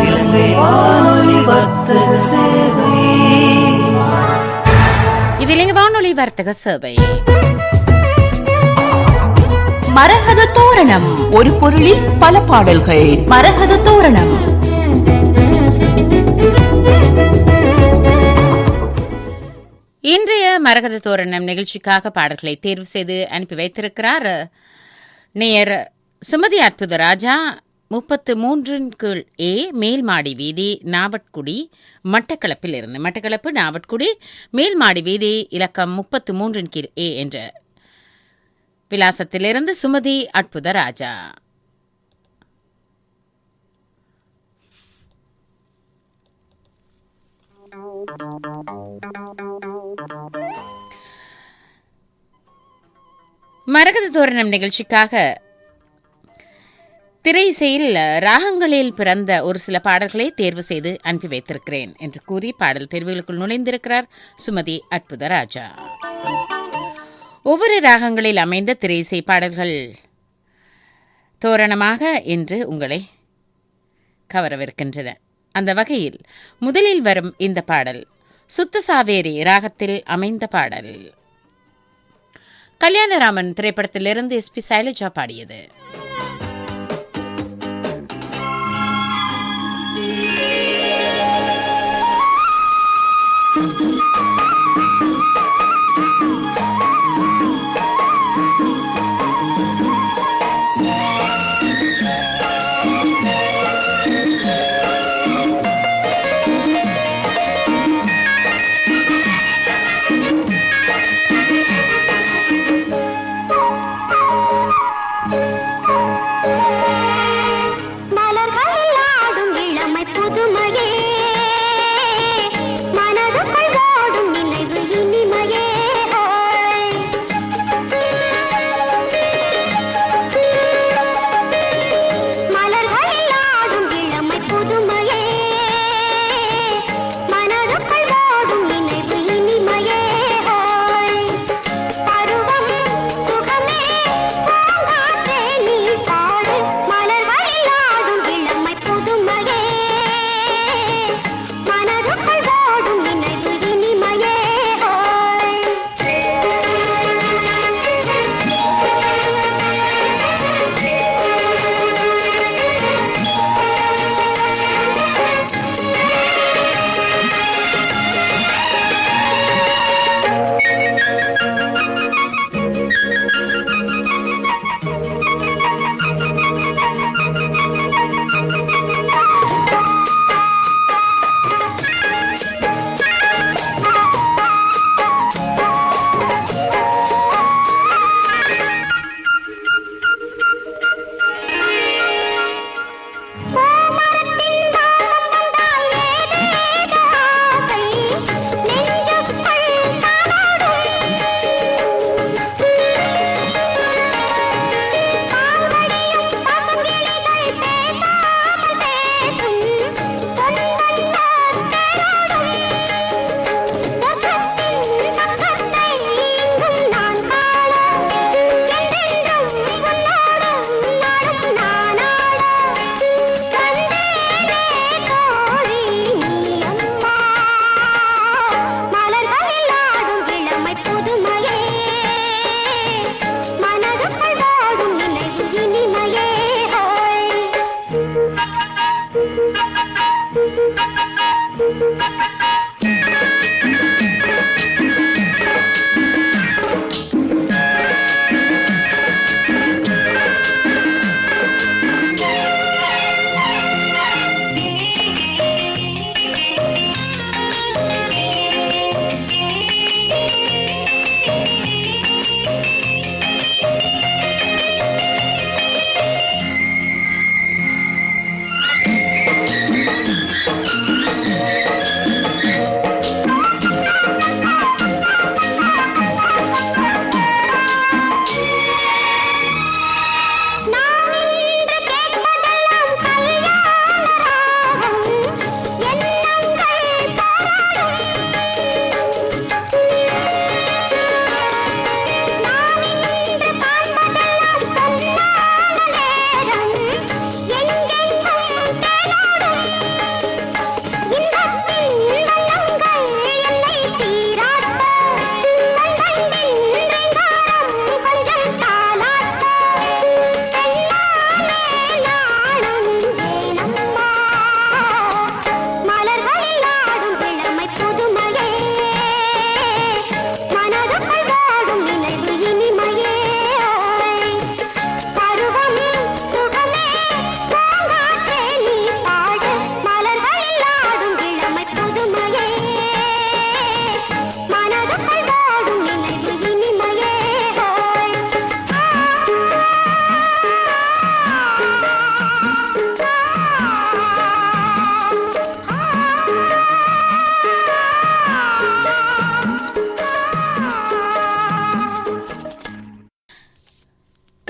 இலங்கை வானொலி வர்த்தக சேவை. இது இலங்கை வானொலி வர்த்தக சேவை. மரகத தோரணம், ஒரு பொருளில் பல பாடல்கள். மரகத தோரணம். இன்றைய மரகத தோரணம் நிகழ்ச்சிக்காக பாடல்களை தேர்வு செய்து அனுப்பி வைத்திருக்கிறார் நேயர் சுமதி அற்புதராஜா. 33 மேல்மாடி வீதி, நாவட்குடி, மட்டக்களப்பில் இருந்து. மட்டக்களப்பு நாவட்குடி மேல்மாடி வீதி இலக்கம் 33 என்ற விலாசத்திலிருந்து சுமதி அற்புதராஜா. மரகத தோரணம் நிகழ்ச்சிக்காக திரையிசையில் ராகங்களில் பிறந்த ஒரு சில பாடல்களை தேர்வு செய்து அனுப்பி வைத்திருக்கிறேன் என்று கூறி பாடல் தேர்வுகளுக்குள் நுழைந்திருக்கிறார் சுமதி அற்புதராஜா. ஒவ்வொரு ராகங்களில் அமைந்த திரையிசை பாடல்கள் தோரணமாக இன்று உங்களை கவரவிருக்கின்றன. அந்த வகையில் முதலில் வரும் இந்த பாடல் சுத்த சாவேரி ராகத்தில் அமைந்த பாடல். கல்யாணராமன் திரைப்படத்திலிருந்து எஸ்பி சைலஜா பாடியது.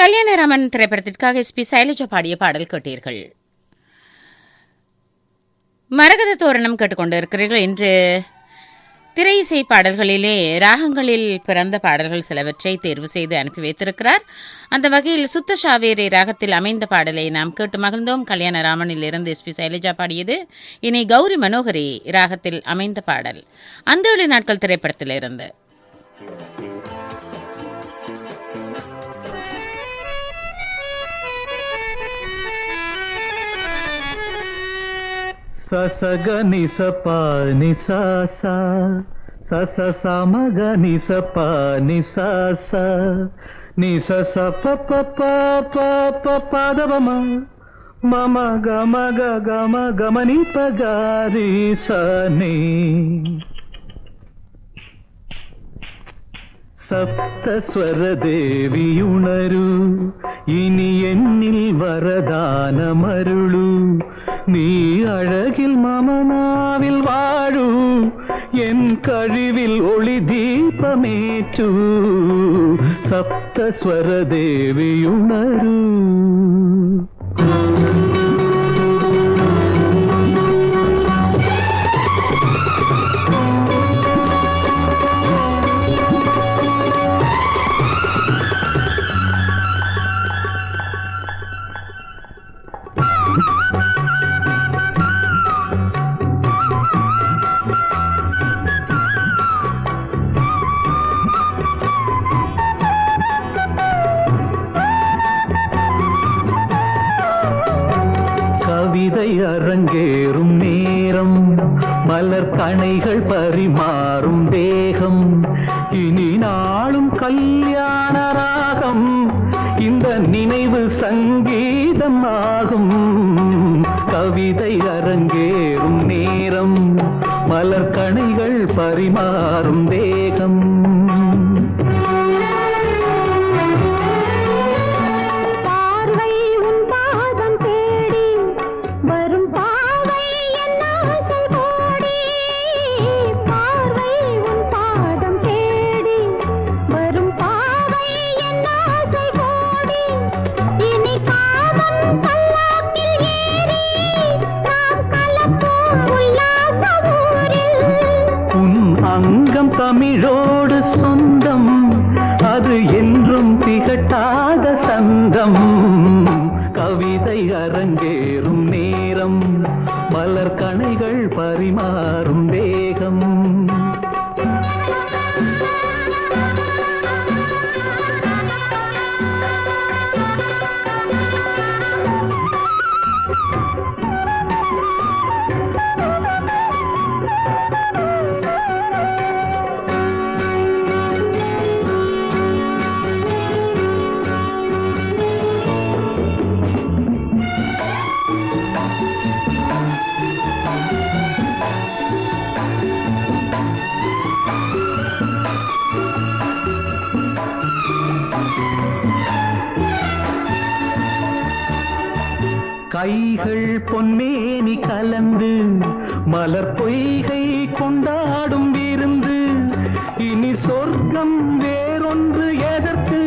கல்யாணராமன் திரைப்படத்திற்காக எஸ்பி சைலஜா பாடிய பாடல் கேட்டீர்கள். மரகத தோரணம் கேட்டுக்கொண்டிருக்கிறீர்கள். இன்று திரை இசை பாடல்களிலே ராகங்களில் பிறந்த பாடல்கள் சிலவற்றை தேர்வு செய்து அனுப்பி வைத்திருக்கிறார். அந்த வகையில் சுத்த சாவேரி ராகத்தில் அமைந்த பாடலை நாம் கேட்டு மகிழ்ந்தோம். கல்யாணராமனில் இருந்து எஸ்பி சைலஜா பாடியது. இனி கௌரி மனோகரி ராகத்தில் அமைந்த பாடல் அந்த 7 நாட்கள் திரைப்படத்திலிருந்து. சசக நிசப நிசச சச சமக நிசப நிசச நிசச பப பப பதவம மம கம கம கமனி பகாரி சனி സപ്തസ്വര ദേവിയുണരൂ ഇനി എന്നിൽ വരദാനമരുളൂ നീ അഴകിൽ മമനാവിൽ വാഴൂ എൻ കഴിവിൽ ഒളി ദീപമേറ്റൂ സപ്തസ്വര ദേവിയുണരൂ அரங்கேறும் நேரம் மலர் கணைகள் பரிமாறும் தேகம் இனி நாளும் கல்யாண ராகம் இந்த நினைவு சங்கீதம் ஆகும் கவிதை அரங்கேறும் நேரம் மலர் கணைகள் பரிமாறும் தேகம் தமிழோடு சொந்தம் அது என்றும் திகட்டாத சந்தம் கவிதை அரங்கேறும் நேரம் மலர் கணைகள் பரிமாறும் வேகம் கைகள் பொன்மேனி கலந்து மலர் பொய்கை கொண்டாடும் விருந்து இனி சொர்க்கம் வேறொன்று எதற்கு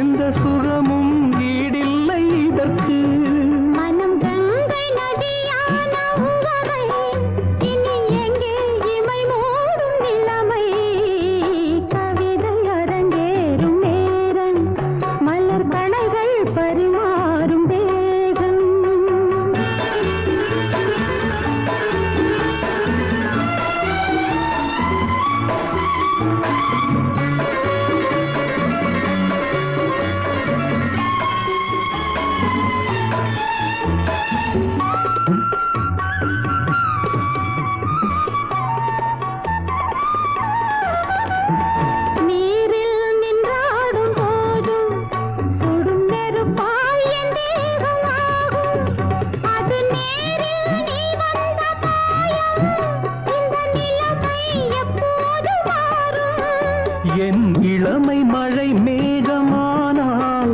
எந்த சுகமும் ஈடில்லை இதற்கு மனம் கங்கை நதியான உவகை இனி எங்கே இமை மூடும் நிலைமை கவிதை அரங்கேறும் நேரம் மலர் கணைகள் பரிமாறும் என் இளமை மழை மேகமானால்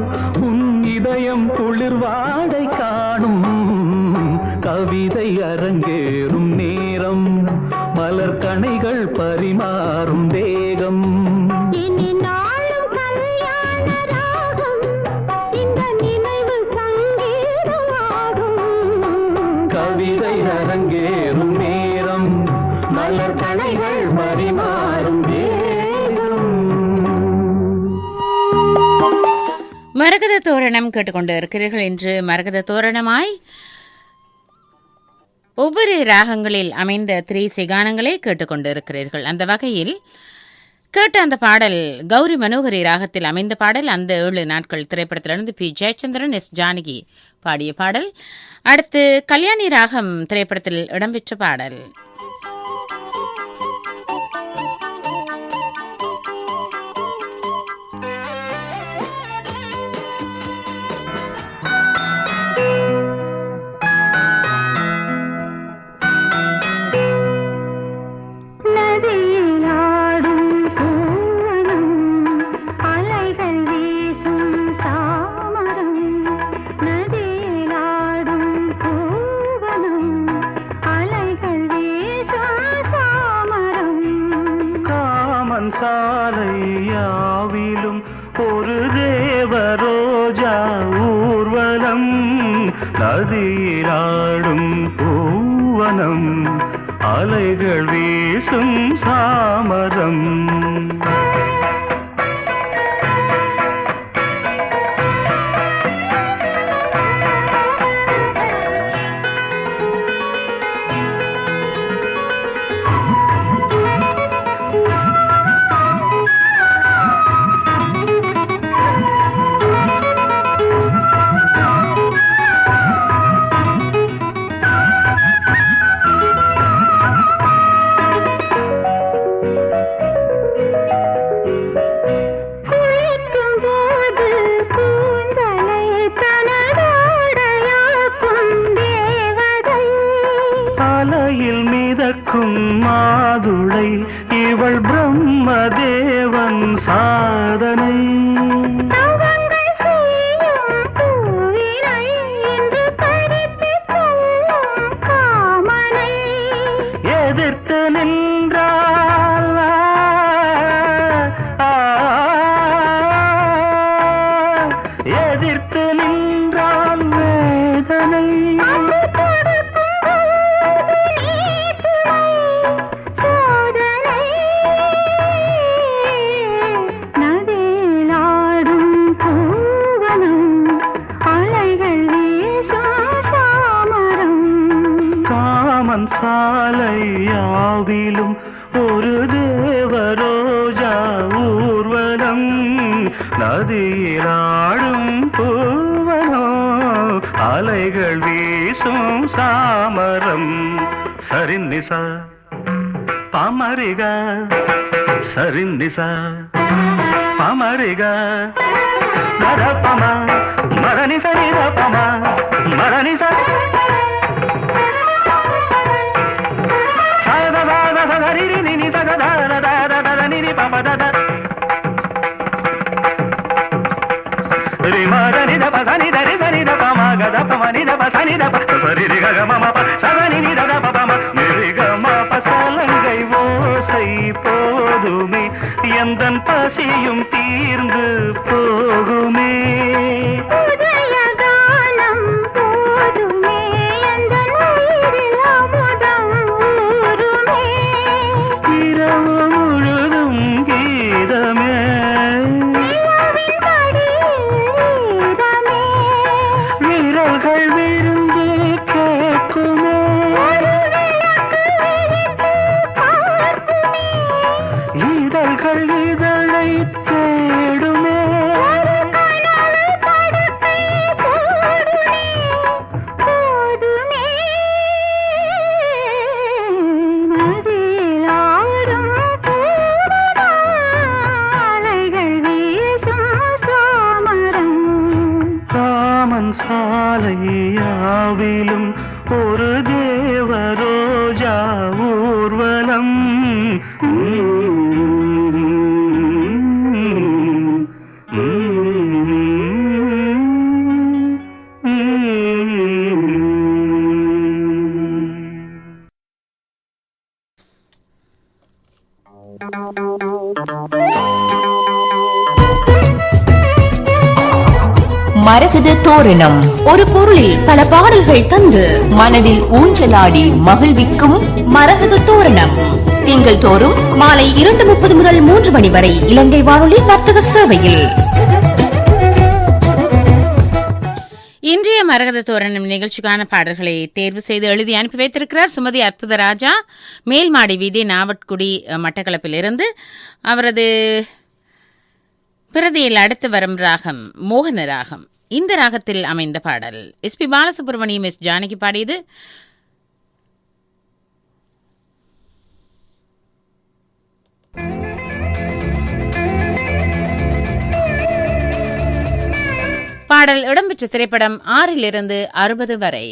உன் இதயம் குளிர்வாடை காணும் கவிதை அரங்கேறும் நேரம் மலர் கணைகள் பரிமாறும் வேகம் இனி நாளும் கல்யாண ராகம் அரங்கேறும் நேரம் மலர் கணைகள் பரிமாறும் வேகம். மரகத தோரணம் கேட்டுக்கொண்டு இருக்கிறீர்கள். இன்று மரகத தோரணமாய் ஒவ்வொரு ராகங்களில் அமைந்த திரைசை கானங்களை கேட்டுக்கொண்டு இருக்கிறீர்கள். அந்த வகையில் கேட்ட அந்த பாடல் கௌரி மனோகரி ராகத்தில் அமைந்த பாடல். அந்த 7 நாட்கள் திரைப்படத்திலிருந்து பி ஜெயச்சந்திரன், எஸ் ஜானகி பாடிய பாடல். அடுத்து கல்யாணி ராகம் திரைப்படத்தில் இடம்பெற்ற பாடல். சாலையாவிலும் ஒரு தேவரோஜா ஊர்வலம், நதியிலாடும் பூவனம், அலைகள் வீசும் சாமரம். மாதுளை இவள் பிரம்மதேவன் சாதனை, எதிர்த்து நின்றால் எதிர்த்து நின்றால் வேதனை, சாலையாவிலும் ஒரு தேவரோஜா ஊர்வலம், நதியிலாடும் பூவனோ, அலைகள் வீசும் சாமரம். சரிநிசா பாமரிகா, சரிநிசா பாமரிகா, மரப்பமா மரணி சரிதப்பமா மரணி சரி சலங்கை ஓசை போதுமே, எந்தன் பசியும் தீர்ந்து போகுமே. சாலையாவிலும் ஒரு தேவரோஜா ஊர்வலம், மரகத தோரணம். ஒரு பொருளில் பல பாடல்கள் தந்து மனதில் ஊஞ்சலாடி மகிழ்விக்கும் மரகத தோரணம். திங்கள் தோறும் மாலை 2:30 முதல் 3 மணி வரை இலங்கை வானொலி வர்த்தக சேவையில். இன்றைய மரகத தோரணம் நிகழ்ச்சிக்கான பாடல்களை தேர்வு செய்து எழுதி அனுப்பி வைத்திருக்கிறார் சுமதி அற்புதராஜா, மேல்மாடி வீதி, நாவட்குடி, மட்டக்களப்பிலிருந்து. அவரது பிரதியில் அடுத்து வரும் ராகம் மோகன ராகம். இந்த ராகத்தில் அமைந்த பாடல் எஸ்பி பாலசுப்ரமணியம், எஸ் ஜானகி பாடியது. பாடல் இடம்பெற்ற திரைப்படம் 6 to 60 வரை.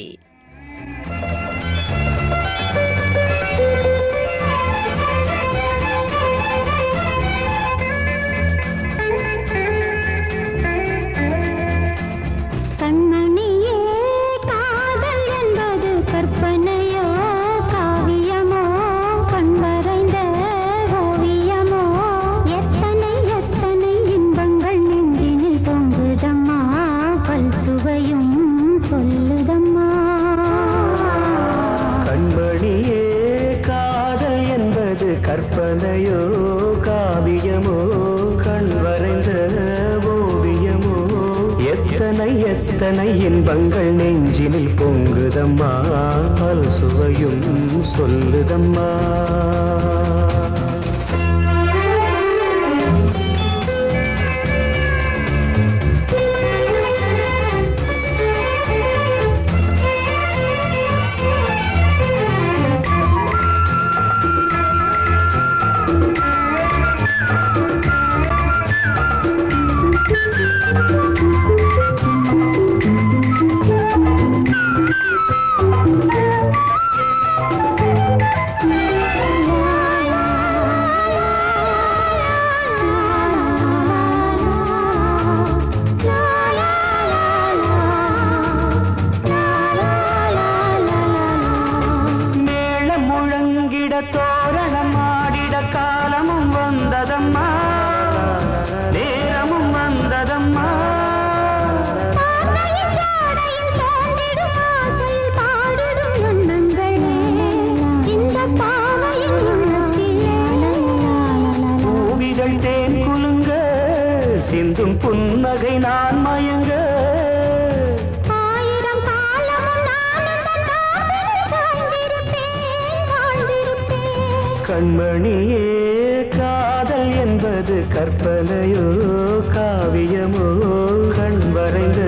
கற்பனையோ காவியமோ கண் வரைந்த ஓவியமோ எத்தனை எத்தனை இன்பங்கள் நெஞ்சினில் பொங்குதம்மா, பல் சுவையும் சொல்லுதம்மா. தோரணம் ஆடிட காலமும் வந்ததம்மா, நேரமும் வந்ததம்மா. பூவிகள் தேன் குலுங்க, சிந்தும் புன்னகை நான் மயங்க. கண்மணியே காதல் என்பது கற்பனையோ காவியமோ கண் வரைந்த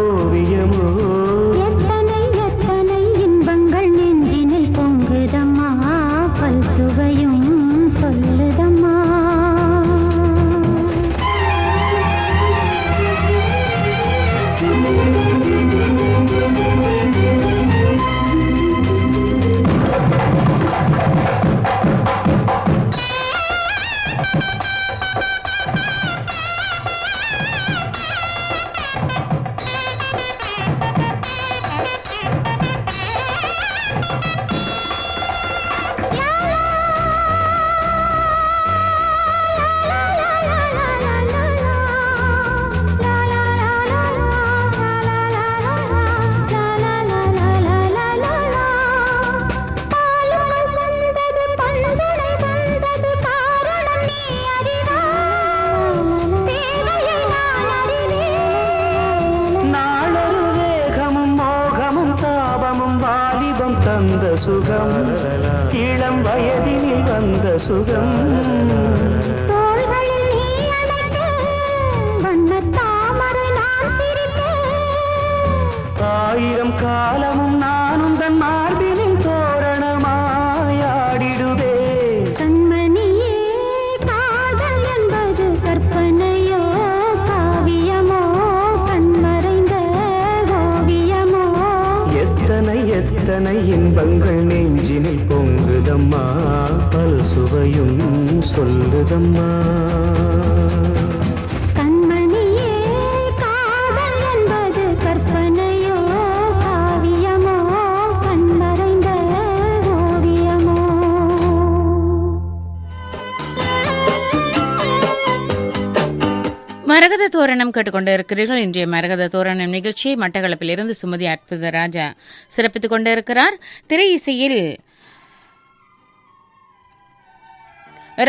ஓவியமோ எத்தனை எத்தனை இன்பங்கள் நெஞ்சினில் பொங்குதம்மா, பல் சுவையும் சொல்லுதம்மா. தந்த சுகம் இளம் வயதினில் வந்த சுகம் ஆயிரம் காலமும் நானும் தன் மார்பினின் தோரணமாயாடிடுவே. கண்மணியே காதல் என்பது கற்பனையோ காவியமோ கண்மறைந்த ஓவியமோ எத்தனை எத்தனை இன்பங்கள் நெஞ்சினில் பொங்குதம்மா, பல் சுவையும் சொல்லுதம்மா. மரகத தோரணம் கேட்டுக்கொண்டு இருக்கிறீர்கள். இன்றைய மரகத தோரணம் நிகழ்ச்சியை மட்டக்களப்பிலிருந்து சுமதி அற்புதராஜா சிறப்பித்துக் கொண்டிருக்கிறார். திரை இசையில்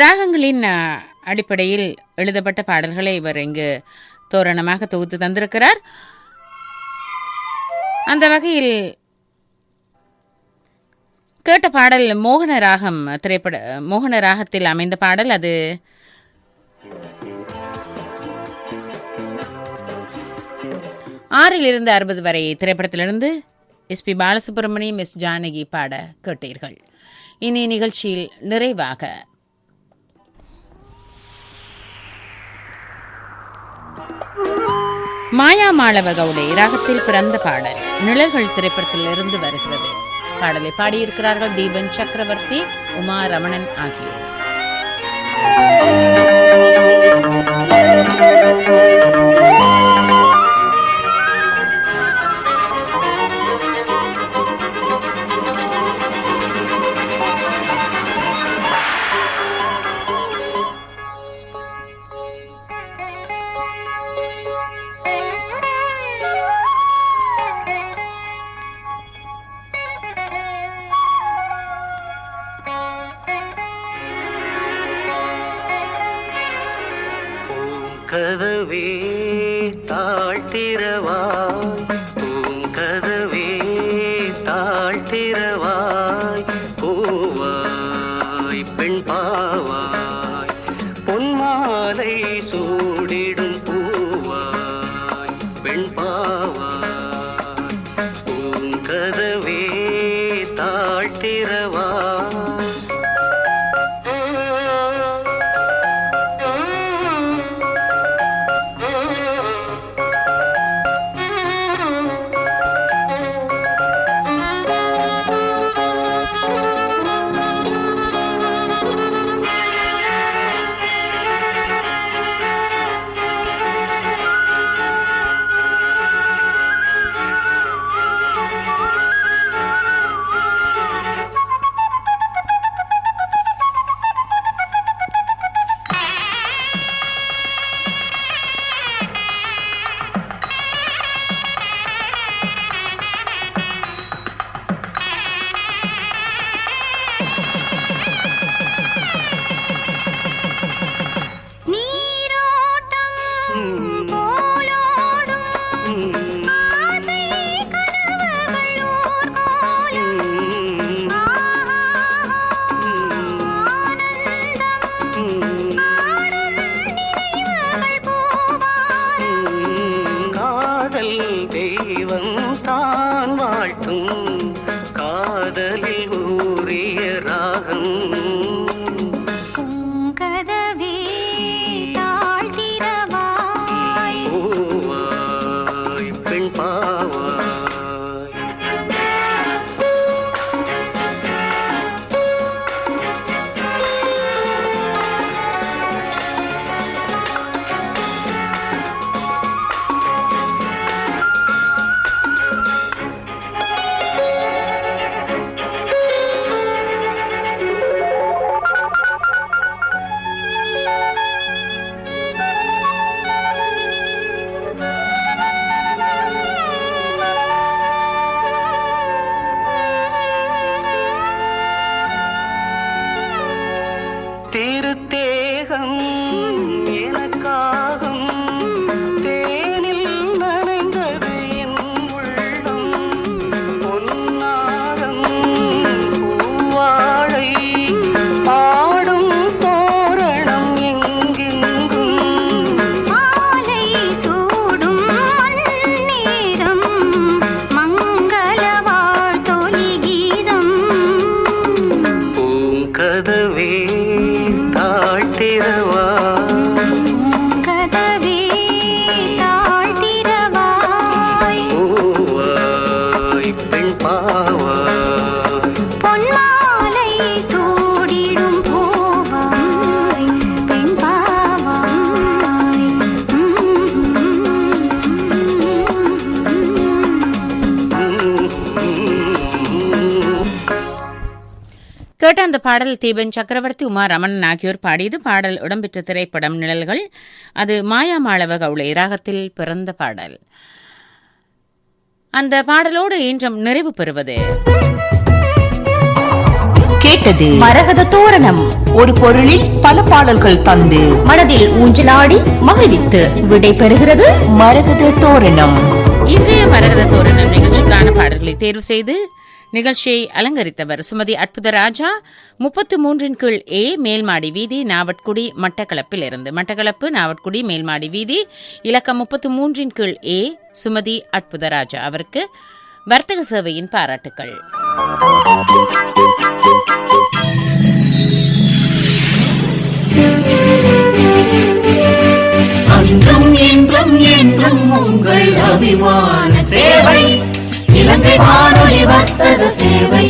ராகங்களின் அடிப்படையில் எழுதப்பட்ட பாடல்களை இவர் இங்கு தோரணமாக தொகுத்து தந்திருக்கிறார். அந்த வகையில் கேட்ட பாடல் மோகன ராகம் மோகன ராகத்தில் அமைந்த பாடல். அது ஆறிலிருந்து 60 வரை திரைப்படத்திலிருந்து எஸ்பி பாலசுப்ரமணியம், எஸ் ஜானகி பாட கேட்டீர்கள். இனி நிகழ்ச்சியில் நிறைவாக மாயா மாளவ கவுடே ராகத்தில் பிறந்த பாடல் நிழல்கள் திரைப்படத்திலிருந்து வருகிறது. பாடலை பாடியிருக்கிறார்கள் தீபன் சக்கரவர்த்தி, உமா ரமணன் ஆகியோர். கதவே தாழ்த்திரவாய், பூங்கதவே தாழ்த்திரவாய், பூவாய் பெண் பாவாய், பொன்மாலை சூடிடும் பூவாய் பெண் பாவாய், பூங்கதவே தாழ்த்திரவாய். தெய்வம் தான் வாழ்த்தும் காதலில் ஊறிய ராகம். கதவே தாழ்த்திரவாய், பூவாய் பெண் பாவாய். கேட்ட அந்த பாடல் தீபன் சக்கரவர்த்தி, உமா ரமணன் ஆகியோர் பாடியது. பாடல் இடம்பெற்ற திரைப்படம் நிழல்கள். அது மாயாமாளவ கவுளை ராகத்தில் பிறந்த பாடல். அந்த பாடலோடு இன்றும் நிறைவு பெறுவது கேட்டது மரகத தோரணம். ஒரு பொருளில் பல பாடல்கள் தந்து மனதில் ஊஞ்சலாடி மகிழ்வித்து விடை பெறுகிறது மரகத தோரணம். இன்றைய மரகத தோரணம் நிகழ்ச்சிக்கான பாடல்களை தேர்வு செய்து நிகழ்ச்சியை அலங்கரித்தவர் சுமதி அற்புதராஜா. 33 கீழ் ஏ, மேல்மாடி வீதி, நாவட்குடி, மட்டக்களப்பில் இருந்து. மட்டக்களப்பு நாவட்குடி மேல்மாடி வீதி, இலக்கம் 33 கீழ் ஏ, சுமதி அற்புதராஜா. அவருக்கு வர்த்தக சேவையின் பாராட்டுக்கள். அன்றும் இன்றும் என்றும் உங்கள் அபிமான சேவை இலங்கை வானொலி வர்த்தக சேவை.